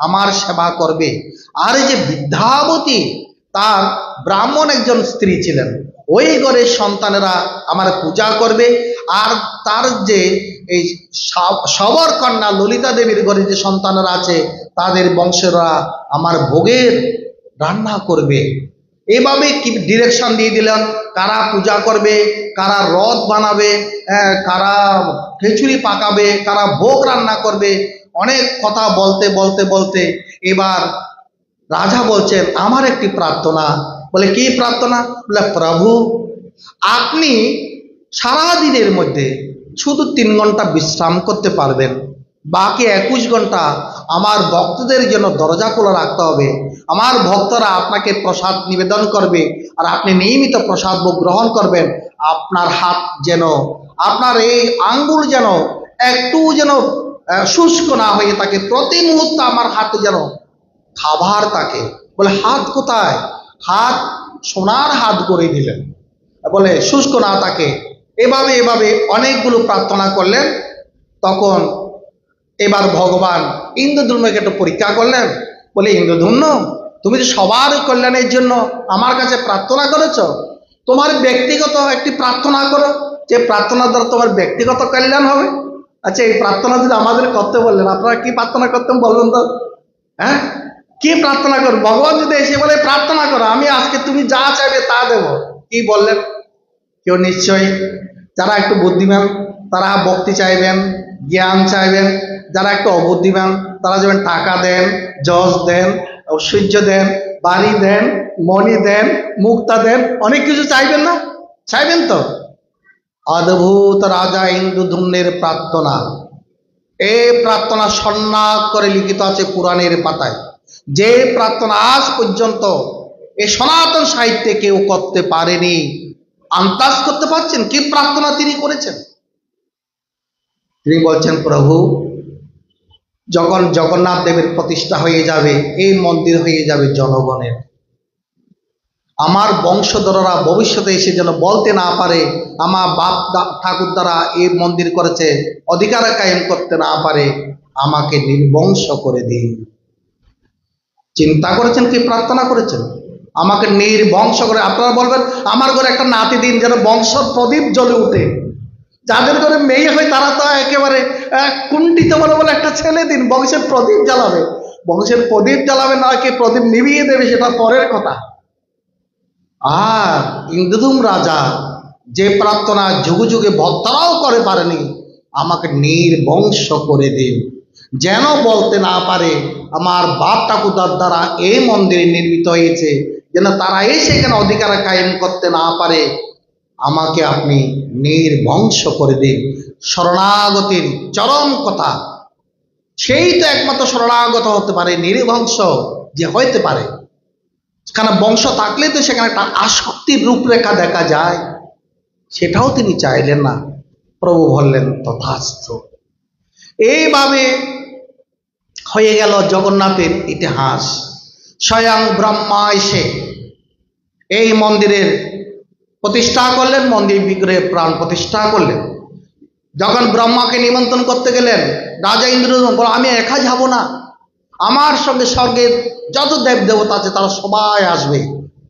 আমার সেবা করবে। আর এই যে বিদ্যাবতী, তার ব্রাহ্মণ একজন স্ত্রী ছিলেন, ওই ঘরের সন্তানেরা আমার পূজা করবে। আর তার যে এই সবর কন্যা ললিতা দেবীর ঘরে যে সন্তানেরা আছে, তাদের বংশেরা আমার ভোগের রান্না করবে। এইভাবে কি ডিরেকশন দিয়ে দিলেন, কারা পূজা করবে, কারা রথ বানাবে, কারা খিচুড়ি পাকাবে, কারা ভোগ রান্না করবে। অনেক কথা বলতে বলতে বলতে এবার রাজা বলছেন, আমার একটি প্রার্থনা। বলে, কি প্রার্থনা? বলে, প্রভু, আপনি সারা দিনের মধ্যে শুধু 3 ঘন্টা বিশ্রাম করতে পারবেন, বাকি 21 ঘন্টা আমার ভক্তদের জন্য দরজা খোলা রাখতে হবে। আমার ভক্তরা আপনাকে প্রসাদ নিবেদন করবে, আর আপনি নিয়মিত প্রসাদ ভোগ গ্রহণ করবেন। আপনার হাত যেন, আপনার এই আঙ্গুল যেন একটু যেন শুষ্ক না হয়ে থাকে, প্রতি মুহূর্তে আমার হাতে যেন খাবার থাকে। বলে, হাত কোথায়? হাত সোনার হাত করে দিলেন, বলে শুষ্ক না থাকে। এভাবে এভাবে অনেকগুলো প্রার্থনা করলেন। তখন এবার ভগবান ইন্দ্রদ্যুম্নকে একটু পরীক্ষা করলেন। বলে, ইন্দ্রদ্যুম্ন, তুমি তো সবার কল্যাণের জন্য আমার কাছে প্রার্থনা করেছ, তোমার ব্যক্তিগত একটি প্রার্থনা করো, যে প্রার্থনার দ্বারা তোমার ব্যক্তিগত কল্যাণ হবে। আচ্ছা, এই প্রার্থনা যদি আমাদের করতে বললেন, আপনারা কি প্রার্থনা করতেন বলবেন তো? হ্যাঁ, কি প্রার্থনা করো? ভগবান যদি এসে বলে প্রার্থনা করো, আমি আজকে তুমি যা চাইবে তা দেব, কি বললেন? কেউ নিশ্চয়ই, যারা একটু বুদ্ধিমান তারা ভক্তি চাইবেন, জ্ঞান চাইবেন। যারা একটু অবুদ্ধিমান তারা যেমন টাকা দেন, যশ দেন, ঐশ্বর্য দেন, বাড়ি দেন, মণি দেন, মুক্তা দেন, অনেক কিছু চাইবেন না? চাইবেন তো? অদ্ভুত রাজা ইন্দ্রদ্যুম্নের প্রার্থনা, এই প্রার্থনা সন্ন্যাস করে লিখিত আছে পুরাণের পাতায়। যে প্রার্থনা আজ পর্যন্ত এই সনাতন সাহিত্যে কেউ করতে পারেনি। আন্দাজ করতে পারছেন কি প্রার্থনা তিনি করেছেন? তিনি বলছেন, প্রভু, যখন জগন্নাথ দেবের প্রতিষ্ঠা হয়ে যাবে, এই মন্দির হয়ে যাবে জনগণের, আমার বংশধররা ভবিষ্যতে এসে যেন বলতে না পারে আমার বাপ ঠাকুর দ্বারা এই মন্দির করেছে, অধিকার কায়েম করতে না পারে, আমাকে নির্বংশ করে দিন। চিন্তা করেছেন কি প্রার্থনা করেছেন? আমাকে নির্বংশ করে। আপনারা বলবেন, আমার ঘরে একটা নাতি দিন, যেন বংশ প্রদীপ জ্বলে উঠে। যাদের ঘরে মেয়ে হয় তারা তো একেবারে কুণ্ঠিত বলে বলে একটা ছেলে দিন, বংশের প্রদীপ জ্বালাবে। বংশের প্রদীপ জ্বালাবে না কি প্রদীপ নিভিয়ে দেবে, সেটা পরের কথা। আর ইন্দ্রদ্যুম্ন রাজা যে প্রার্থনা যুগে যুগে ভক্তরাও করে পারেনি, আমাকে নির্বংশ করে দিন, যেন বলতে না পারে আমার বাপ ঠাকুরদার দ্বারা এই মন্দির নির্মিত হয়েছে, যেন তারা এসে কেন অধিকার কায়েম করতে না পারে, আমাকে আপনি নির্বংশ করে দিন। শরণাগতির চরম কথা, সেই তো একমাত্র শরণাগত হতে পারে, নির্বংশ যে হইতে পারে। কারণ বংশ থাকলে তো সেখানে একটা আসক্তির রূপরেখা দেখা যায়, সেটাও তিনি চাইলেন না। প্রভু বললেন, তথাস্তু। এইভাবে হয়ে গেল জগন্নাথের ইতিহাস। স্বয়ং ব্রহ্মা এসে এই মন্দিরের প্রতিষ্ঠা করলেন, মন্দির বিগ্রহে প্রাণ প্রতিষ্ঠা করলেন। যখন ব্রহ্মাকে নিমন্ত্রণ করতে গেলেন, রাজা ইন্দ্রদ্যুম্ন বলল, আমি একা যাব না, আমার সঙ্গে স্বর্গের যত দেব দেবতা আছে তারা সবাই আসবে।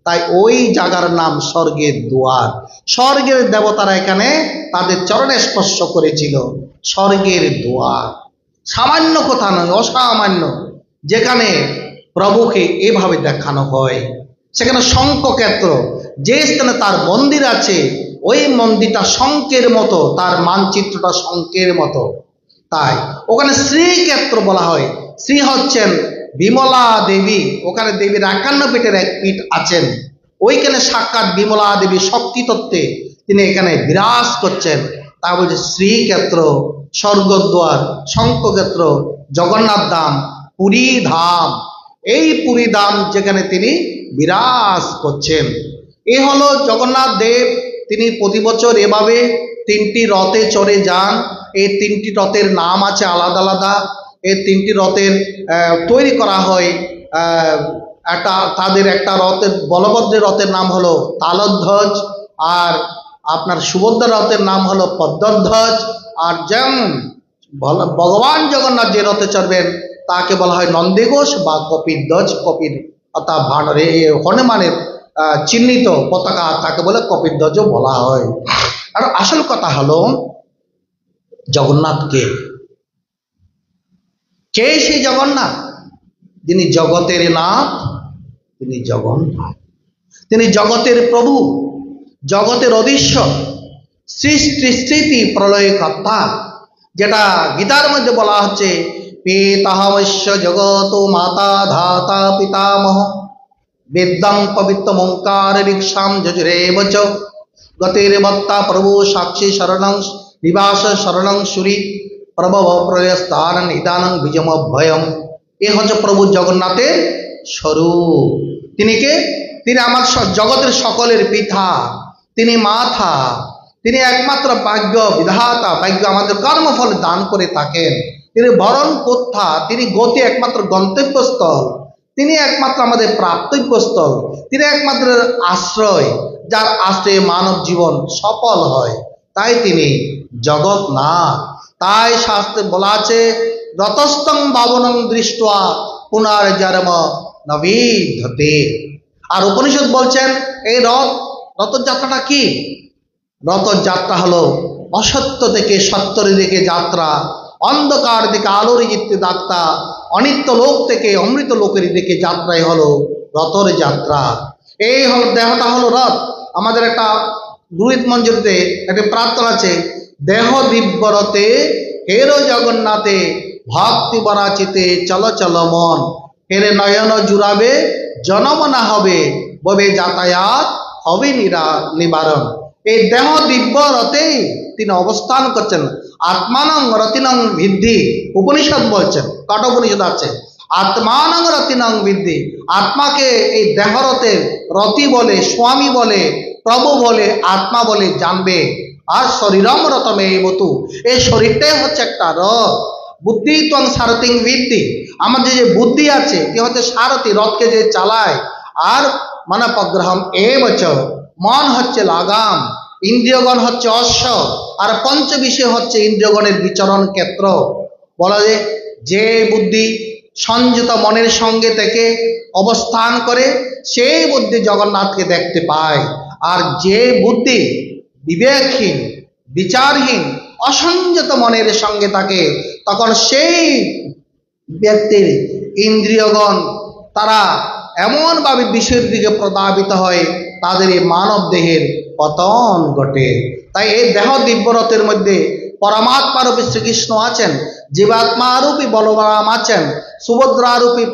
তাই ওই জায়গার নাম স্বর্গের দুয়ার। স্বর্গের দেবতারা এখানে তাদের চরণে স্পর্শ করেছিল। স্বর্গের দুয়ার সামান্য কথা নয়, অসামান্য। যেখানে প্রভুকে এভাবে দেখানো হয়, সেখানে শঙ্খক্ষেত্র, যে স্থানে তার মন্দির আছে ওই মন্দিরটা শঙ্খের মতো, তার মানচিত্রটা শঙ্খের মতো। তাই ওখানে শ্রীক্ষেত্র বলা হয়। শ্রী হচ্ছেন বিমলা দেবী, ওখানে দেবীর 51 পীঠের এক পীঠ আছেন। ওইখানে সাক্ষাৎ বিমলা দেবী শক্তি তত্ত্বে তিনি এখানে বিরাজ করছেন। তা বলছে শ্রীক্ষেত্র, স্বর্গদ্বার, শঙ্খক্ষেত্র, জগন্নাথ ধাম, পুরী ধাম। এই পুরী ধাম যেখানে তিনি বিরাজ করছেন। এ হলো জগন্নাথ দেব। তিনি প্রতি বছর এভাবে 3টি রথে চড়ে যান। এই 3টি রথের নাম আছে আলাদা আলাদা। এই 3টি রথের তৈরি করা হয়। তাদের একটা রথের, বলভদ্রের রথের নাম হলো তালধ্বজ, আর আপনার সুভদ্রা রথের নাম হলো পদ্মধ্বজ। আর যেমন ভগবান জগন্নাথ যে রথে চড়বেন তাকে বলা হয় নন্দীঘোষ বা কপিধ্বজ। কপির অর্থাৎ ভাঁড়ে হনুমানের চিহ্নিত পতাকা, তাকে বলে কপিধ্বজও বলা হয়। আর আসল কথা হলো জগন্নাথকে, কে সেই জগন্নাথ? যিনি জগতের নাথ, তিনি জগন্নাথ। তিনি জগতের প্রভু, জগতের অধীশ্বর, সৃষ্টি স্থিতি প্রলয় কর্তা। যেটা গীতার মধ্যে বলা হচ্ছে পিতাহমস্য জগত মাতা ধাতা পিতামহ বেদম পবিত্র ওঙ্কার ঋক্ষাম যজুরেব চ গতির বত্তা প্রভু সাক্ষী শরণং নিবাস শরণং সুরি প্রভব প্রয়স্তান নিদানং বিজম ভয়ম। এ হচ্ছে প্রভু জগন্নাথের স্বরূপ। তিনি কে? তিনি আমার জগতের সকলের পিতা, তিনি মাথা, তিনি একমাত্র ভাগ্য বিধাতা, ভাগ্য আমাদের কর্মফল দান করে থাকেন। তিনি বরণ কোথা, তিনি গতি একমাত্র গন্তব্যস্থল, তিনি একমাত্র আমাদের প্রাপ্তব্যস্থল, তিনি একমাত্র আশ্রয়, যার আশ্রয়ে মানব জীবন সফল হয়। তাই তিনি জগন্নাথ। তাই শাস্ত্রে বলা আছে রতস্তং বাবনং দৃষ্টা পুনর্জন্ম নবিধতে। আর উপনিষদ বলছেন এই রথযাত্রাটা কি? রথযাত্রা হলো অসত্য থেকে সত্যের দিকে যাত্রা, অন্ধকার থেকে আলোর দিকে যাত্রা, অনিত্য লোক থেকে অমৃত লোকের দিকে যাত্রাই হলো রথের যাত্রা। এই হলো দেহটা হলো রথ। আমাদের একটা গুরুত মঞ্জুরিতে একটা প্রার্থনা আছে, দেহ দিব্য রথে হেরো জগন্নাথে ভক্তি বরাচিতে চল চল মন, হেরে নয়ন জুড়াবে জনম না হবে, ববে যাতায়াত হবে নিবারণ। এই দেহ দিব্য রথেই তিনি অবস্থান করছেন। আত্মানং রতিনং ভিদ্ধি, উপনিষদ বলছেন, কট উপনিষদ আছে, আত্মানং রতিনং ভিদ্ধি। আত্মাকে এই দেহরথের রতি বলে, স্বামী বলে, প্রভু বলে, আত্মা বলে জানবে। আর শরীরম রতমে বতু, এই শরীরটাই হচ্ছে একটা রথ। বুদ্ধি ত্বং সারথিং ভিদ্ধি, আমাদের যে বুদ্ধি আছে কি হচ্ছে সারথি, রথকে যে চালায়। আর মনপগ্রহম এ বচ, মন হচ্ছে লাগাম, ইন্দ্রিয়গণ হচ্ছে অশ্ব, আর পঞ্চবিষয় হচ্ছে ইন্দ্রিয়গণের বিচরণ ক্ষেত্র। বলা যে বুদ্ধি সংযত মনের সঙ্গে থেকে অবস্থান করে সেই বুদ্ধি জগন্নাথকে দেখতে পায়। আর যে বুদ্ধি বিবেকহীন, বিচারহীন, অসংযত মনের সঙ্গে থাকে, তখন সেই ব্যক্তির ইন্দ্রিয়গণ তারা এমনভাবে বিষয়ের দিকে প্রভাবিত হয়, তাদের এই মানব দেহের পতন ঘটে। তাই এই দেহ দিব্যরথের মধ্যে পরমাত্মারূপী শ্রীকৃষ্ণ আছেন, জীবাত্মারূপী বলরাম আছেন, সুভদ্রারূপী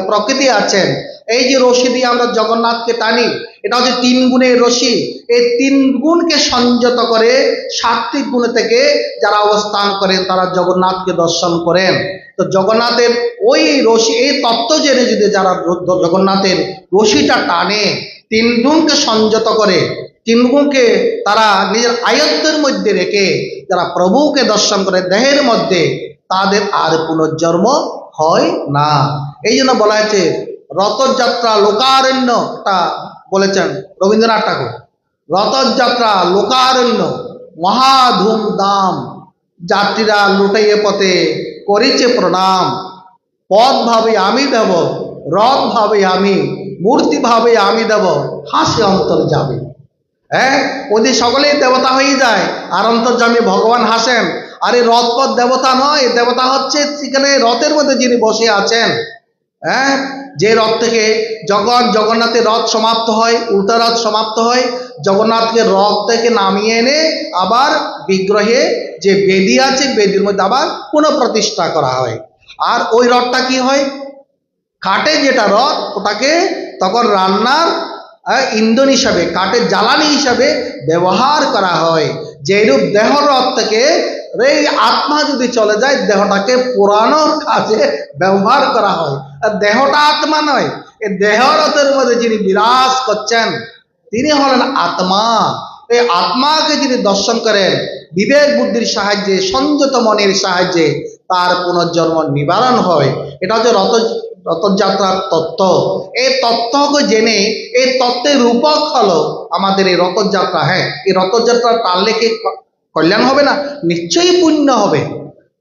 প্রকৃতি আছেন। এই যে রশি দিয়ে আমরা জগন্নাথকে টানি, এটা হচ্ছে 3 গুণের রশি। এই 3 গুণকে সংযত করে সাত্বিক গুণ থেকে যারা অবস্থান করেন তারা জগন্নাথকে দর্শন করেন। তো জগন্নাথের ওই রশি, এই তত্ত্ব জেনে যদি যারা জগন্নাথের রশিটা টানে, 3 গুণকে সংযত করে, 3 গুণকে তারা নিজের আয়ত্তের মধ্যে রেখে যারা প্রভুকে দর্শন করে দেহের মধ্যে, তাদের আর পুনর্জন্ম হয় না। এই জন্য বলা হয়েছে রথযাত্রা লোকারণ্যটা বলেছেন রবীন্দ্রনাথ ঠাকুর, রথযাত্রা লোকারণ্য মহা ধুমধাম, যাত্রীরা লুটাইয়ে পথে করেছে প্রণাম, পথ ভাবে আমি দেব রথ ভাবে আমি, মূর্তি ভাবে আমি দেব, হাসি অন্তর যাবে। হ্যাঁ, ওদের সকলেই দেবতা হয়ে যায়, আর অন্তর্যামী ভগবান হাসেন। আর এই রথপথ দেবতা নয়, দেবতা হচ্ছে সেখানে রথের মধ্যে যিনি বসে আছেন। হ্যাঁ, যে রথ থেকে যখন জগন্নাথের রথ সমাপ্ত হয়, উল্টা রথ সমাপ্ত হয়, জগন্নাথকে রথ থেকে নামিয়ে এনে আবার বিগ্রহে যে বেদি আছে, বেদির মধ্যে আবার পুনঃপ্রতিষ্ঠা করা হয়। আর ওই রথটা কি হয়, কাঠের যেটা রথ, ওটাকে তখন রান্নার ইন্ধন হিসাবে, কাঠের জ্বালানি হিসাবে ব্যবহার করা হয়। যেরূপ দেহ রথ থেকে এই আত্মা যদি চলে যায়, দেহটাকে পোড়ানোর কাজে ব্যবহার করা হয়। আর দেহটা আত্মা নয়, এই দেহ রথের মধ্যে যিনি বিরাজ করছেন তিনি হলেন আত্মা। এই আত্মাকে যিনি দর্শন করেন বিবেক বুদ্ধির সাহায্যে, সংযত মনের সাহায্যে, তার পুনর্জন্ম নিবারণ হয়। এটা হচ্ছে রথযাত্রার তত্ত্ব। এই তত্ত্বকে জেনে, এই তত্ত্বের রূপক হলো আমাদের এই রথযাত্রা। হ্যাঁ, এই রথযাত্রা টানলে কি কল্যাণ হবে না? নিশ্চয়ই পুণ্য হবে,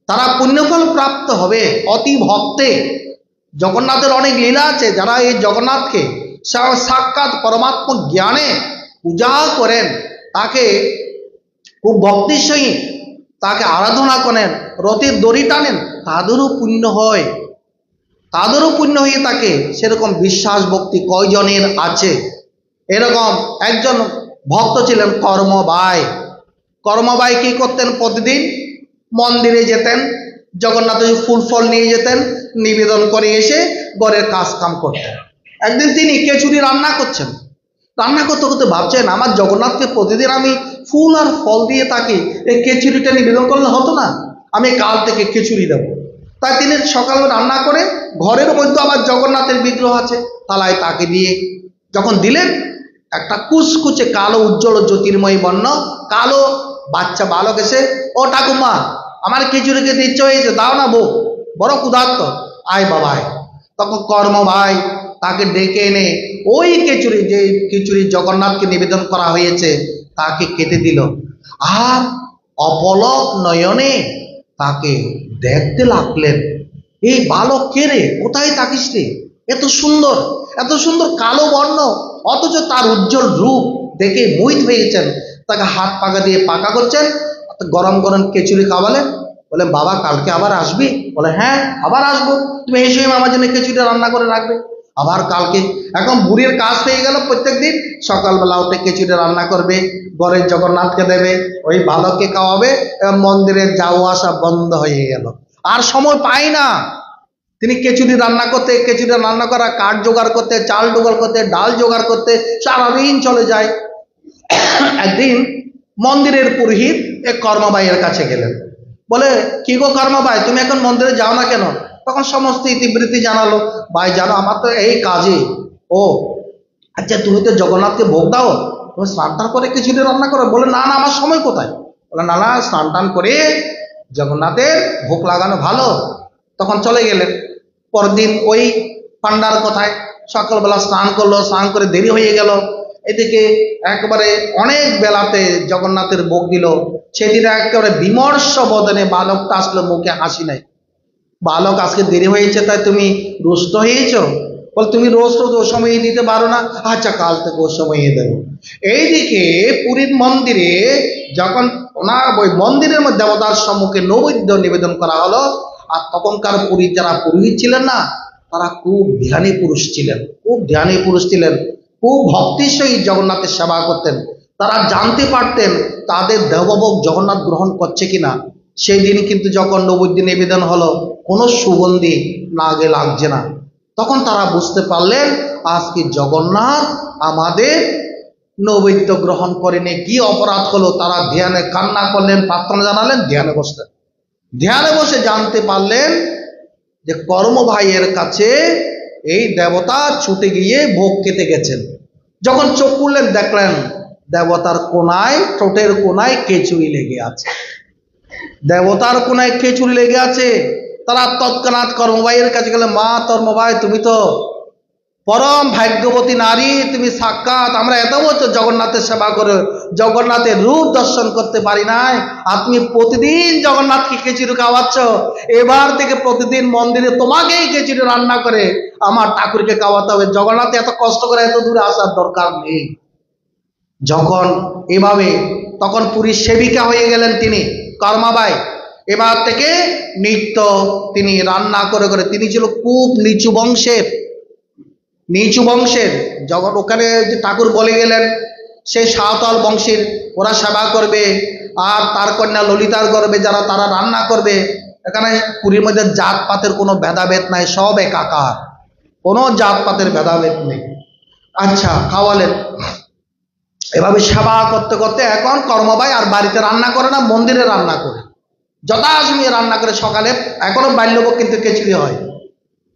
তারা পুণ্যফল প্রাপ্ত হবে অতি ভক্তে। জগন্নাথের অনেক লীলা আছে, যারা এই জগন্নাথকে সাক্ষাৎ পরমাত্মা জ্ঞানে পূজা করেন, তাকে খুব ভক্তির সহিত তাকে আরাধনা করেন, রথের দড়ি টানেন, তাদেরও পুণ্য হয়, তাদেরও পুণ্য হয়ে থাকে। সেরকম বিশ্বাস ভক্তি কয়জনের আছে? এরকম একজন ভক্ত ছিলেন কর্মবাই। কর্মবাই কি করতেন? প্রতিদিন মন্দিরে যেতেন, জগন্নাথের ফুল ফল নিয়ে যেতেন, নিবেদন করে এসে ঘরের কাজ কাম করতেন। একদিন তিনি খিচুড়ি রান্না করছেন, রান্না করতে করতে ভাবছেন, আমার জগন্নাথকে প্রতিদিন আমি ফুল আর ফল দিয়ে থাকি, এই খিচুড়িটা নিবেদন করলে হতো না? আমি কাল থেকে খিচুড়ি দেবো। তাই তিনি সকালে রান্না করে ঘরের মধ্যে আবার জগন্নাথের বিগ্রহ আছে, তালায় তাকে দিয়ে যখন দিলেন, একটা কুচকুচে কালো উজ্জ্বল জ্যোতির্ময়ী বর্ণ কালো বাচ্চা বালক এসে, ও ঠাকুমা, আমার খিচুড়ি খেতে ইচ্ছে হয়েছে, দাও না বউ, বড় ক্ষুধার্ত, আয় বাবায়। তখন কর্ম ভাই তাকে ডেকে এনে ওই খিচুড়ি, যে খিচুড়ি জগন্নাথকে নিবেদন করা হয়েছে, তাকে কেটে দিল। আর অপলক নয়নে তাকে দেখতে লাগলেন, এই বালক কে রে, কোথায় থাকিস রে, এত সুন্দর, এত সুন্দর কালো বর্ণ, অথচ তার উজ্জ্বল রূপ দেখে মোহিত হয়েছেন। তাকে হাত পাকা দিয়ে পাকা করছেন, গরম গরম খিচুড়ি খাওয়ালেন। বলে, বাবা কালকে আবার আসবি? বলে, হ্যাঁ আবার আসবো, তুমি এই সময় আমার জন্য খিচুড়ি রান্না করে রাখবে। আবার কালকে, এখন বুড়ির কাজ পেয়ে গেল, প্রত্যেক দিন সকালবেলা উঠে খিচুড়ি রান্না করবে, ঘরের জগন্নাথকে দেবে, ওই বালককে খাওয়াবে, এবং মন্দিরে যাওয়া আসা বন্ধ হয়ে গেল, আর সময় পাই না। তিনি খিচুড়ি রান্না করতে, খিচুড়ি রান্না করা, কাঠ জোগাড় করতে, চাল জোগাড় করতে, ডাল জোগাড় করতে সারাদিন চলে যায়। একদিন মন্দিরের পুরোহিত এক কর্মবাইয়ের কাছে গেলেন, বলে, কি গো কর্মবাই, তুমি এখন মন্দিরে যাও না কেন? তখন সমস্ত ইতিবৃত্তি জানালো। ভাই জানো, আমার তো এই কাজে। ও আচ্ছা, তুমি তো জগন্নাথকে ভোগ দাও, তুমি স্নান টান করে খিচুড়ি রান্না করো? বলে, না না, আমার সময় কোথায়? বলে, না না, স্নান টান করে জগন্নাথের ভোগ লাগানো ভালো। তখন চলে গেলেন। পরদিন ওই পান্ডার কথায় সকালবেলা স্নান করলো, স্নান করে দেরি হয়ে গেল। এদিকে একবারে অনেক বেলাতে জগন্নাথের ভোগ দিল। সেদিন একেবারে বিমর্ষ বদনে বালকটা আসলো, মুখে হাসি নাই। বালক, আজকে দেরি হয়েছে, তাই তুমি রুষ্ট হয়েছ? বল, তুমি রোজ রোজ ও সময় দিতে পারো না? আচ্ছা, কাল থেকে ও সময় দেবো। এইদিকে পুরীর মন্দিরে যখন ওনার ওই মন্দিরের মধ্যে দেবতার সম্মুখে নৈবেদ্য নিবেদন করা হলো, আর তখনকার পুরীর যারা পুরোহিত ছিলেন না, তারা খুব ধ্যানী পুরুষ ছিলেন, খুব ধ্যানী পুরুষ ছিলেন, খুব ভক্তির সহিত জগন্নাথের সেবা করতেন। তারা জানতে পারতেন তাদের দেবভোগ জগন্নাথ গ্রহণ করছে কিনা। সেই দিন কিন্তু যখন নৈবেদ্য নিবেদন হলো, কোনো সুগন্ধি নাগে লাগছে না। তখন তারা বুঝতে পারলেন, আজকে জগন্নাথ আমাদের নৈবেদ্য গ্রহণ করেনি, কি অপরাধ হলো। তারা ধ্যানে কান্না করলেন, প্রার্থনা জানালেন, ধ্যানে বসলেন। ধ্যানে বসে জানতে পারলেন যে কর্ম ভাইয়ের কাছে এই দেবতা ছুটে গিয়ে ভোগ খেতে গেছেন। যখন চোখ খুললেন, দেখলেন দেবতার কোনায়, ঠোঁটের কোনায় খিচুড়ি লেগে আছে, দেবতার কোনায় খিচুড়ি লেগে আছে। তারা তৎক্ষণাৎ কর্মভাইয়ের কাছে গেলে, মা কর্মভাই, তুমি তো পরম ভাগ্যবতী নারী তুমি সাক্ষাৎ। আমরা এত বছর জগন্নাথের সেবা করে জগন্নাথের রূপ দর্শন করতে পারি নাই, আর তুমি প্রতিদিন জগন্নাথকে খিচুড়ি খাওয়াচ্ছ। এবার থেকে প্রতিদিন মন্দিরে তোমাকেই খিচুড়ি রান্না করে আমার ঠাকুরকে খাওয়াতে হবে। জগন্নাথ এত কষ্ট করে এত দূরে আসার দরকার নেই। যখন এভাবে, তখন পুরীর সেবিকা হয়ে গেলেন তিনি, কর্মাবাই। এবার থেকে নিত্য তিনি রান্না করে করে, তিনি ছিল খুব নিচু বংশের। যখন ওখানে যে ঠাকুর বলে গেলেন সেই সাঁওতাল বংশের, ওরা সেবা করবে, আর তার কন্যা ললিতার গর্ভে যারা, তারা রান্না করবে। এখানে পুরীর মধ্যে জাতপাতের কোনো ভেদাভেদ নাই, সব একাকার, কোনো জাতপাতের ভেদাভেদ নেই। আচ্ছা, খাওয়ালেন। এভাবে সেবা করতে করতে এখন কর্মবাই আর বাড়িতে রান্না করে না, মন্দিরে রান্না করে, যথাসময়ে রান্না করে। সকালে এখনো বাল্যভোগ কিন্তু খিচুড়ি হয়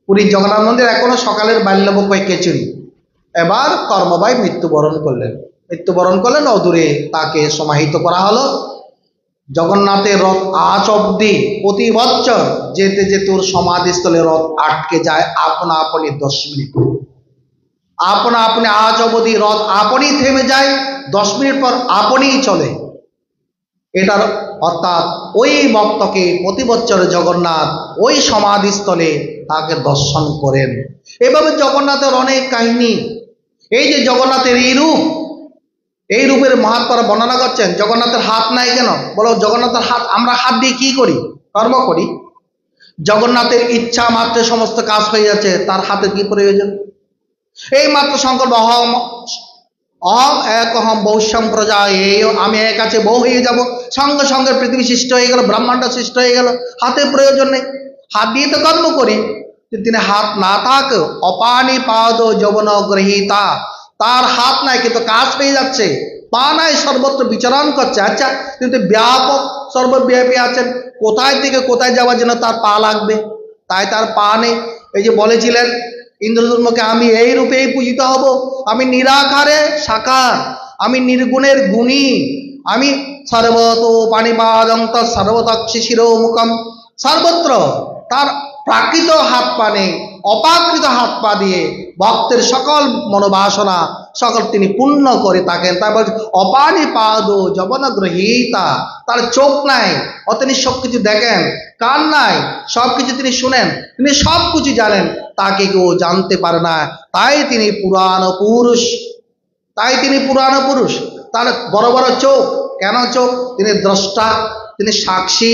পুরীর জগন্নাথ মন্দির, এখনো সকালের বাল্যভোগ হয় খিচুড়ি। এবার কর্মবাই মৃত্যুবরণ করলেন। অদূরে তাকে সমাহিত করা হলো। জগন্নাথের রথ আজ অব্দি প্রতি বছর যেতে যেতে ওর সমাধিস্থলে রথ আটকে যায় আপনা আপনি 10 মিনিট, আপনা আপনি আজ অবধি রথ আপনি থেমে যায়, 10 মিনিট পর আপনি চলে। এটার অর্থাৎ ওই ভক্তকে প্রতি বছর জগন্নাথ ওই সমাধিস্থলে তাকে দর্শন করেন। এভাবে জগন্নাথের অনেক কাহিনী। এই যে জগন্নাথের এই রূপের মহাত্মারা বর্ণনা করছেন। জগন্নাথের হাত নাই কেন? বলো, জগন্নাথের হাত, আমরা হাত দিয়ে কি করি? কর্ম করি। জগন্নাথের ইচ্ছা মাত্রে সমস্ত কাজ হয়ে যাচ্ছে, তার হাতে কি প্রয়োজন? এই মাত্র সংকল্প, অহম এক অহম বহু সম্প্রজা, এই আমি এক আছে বহু হয়ে যাব, সঙ্গে সঙ্গে পৃথিবী সৃষ্টি হয়ে গেল, ব্রহ্মাণ্ড সৃষ্টি হয়ে গেল। হাতে প্রয়োজন নেই, হাত দিয়ে তো কর্ম করি। তিনি হাত না থাক, অপানি পাদ যৌবন গ্রহীতা, তার হাত নাই কিন্তু কাজ পেয়ে যাচ্ছে, পা নাই সর্বত্র বিচরণ করছে। আচ্ছা, কিন্তু ব্যাপক সর্বব্যাপী আছেন, কোথায় থেকে কোথায় যাওয়ার জন্য তার পা লাগবে, তাই তার পা নেই। এই যে বলেছিলেন ইন্দ্রধর্মকে, আমি এই রূপেই পূজিত হব, আমি নিরাকারে সাকার, আমি নির্গুণের গুণী, আমি সর্বত পাণিপাদং সর্বতক্ষি শিরোমুখম, সর্বত্র তার প্রাকৃত হাত পা নেই, অপ্রাকৃত হাত পা দিয়ে ভক্তের সকল মনোবাসনা সকল তিনি পূর্ণ করে থাকেন। তারপর অপানিপাদ যবন গ্রহীতা, তার চোখ নাই ও তিনি সব কিছু দেখেন, কান নাই সব কিছু তিনি শুনেন, তিনি সব কিছু জানেন, তাকে কেউ জানতে পারে না। তাই তিনি পুরাণ পুরুষ। তার বড় বড় চোখ। কেন চোখ? তিনি দ্রষ্টা, তিনি সাক্ষী,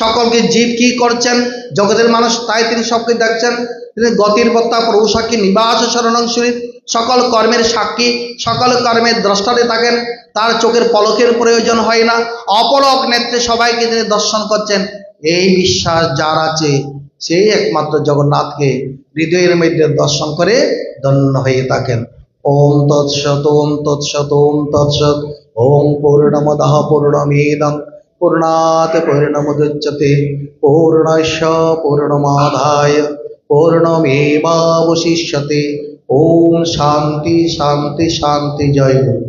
সকলকে জীব কি করছেন জগতের মানুষ, তাই তিনি সবকে দেখছেন। তিনি গতির বক্তা, প্রভু সাক্ষী, নিবাস শরণং সুরীর, সকল কর্মের সাক্ষী, সকল কর্মের দ্রষ্টাতে থাকেন। তার চোখের পলকের প্রয়োজন হয় না, অপলক নেত্রে সবাইকে তিনি দর্শন করছেন। এই বিশ্বাস যার আছে, সেই একমাত্র জগন্নাথকে হৃদয়ের মধ্যে দর্শন করে ধন্য হয়ে থাকেন। ওম তৎসৎ, ওম তৎসৎ, ওম তৎসৎ। ওম পূর্ণমদঃ পূর্ণমিদং পূর্ণাৎ পূর্ণমুদচ্যতে পূর্ণস্য পূর্ণমাদায় পূর্ণমেবাবশিষ্যতে। ওম শান্তি শান্তি শান্তি। জয় গুরু।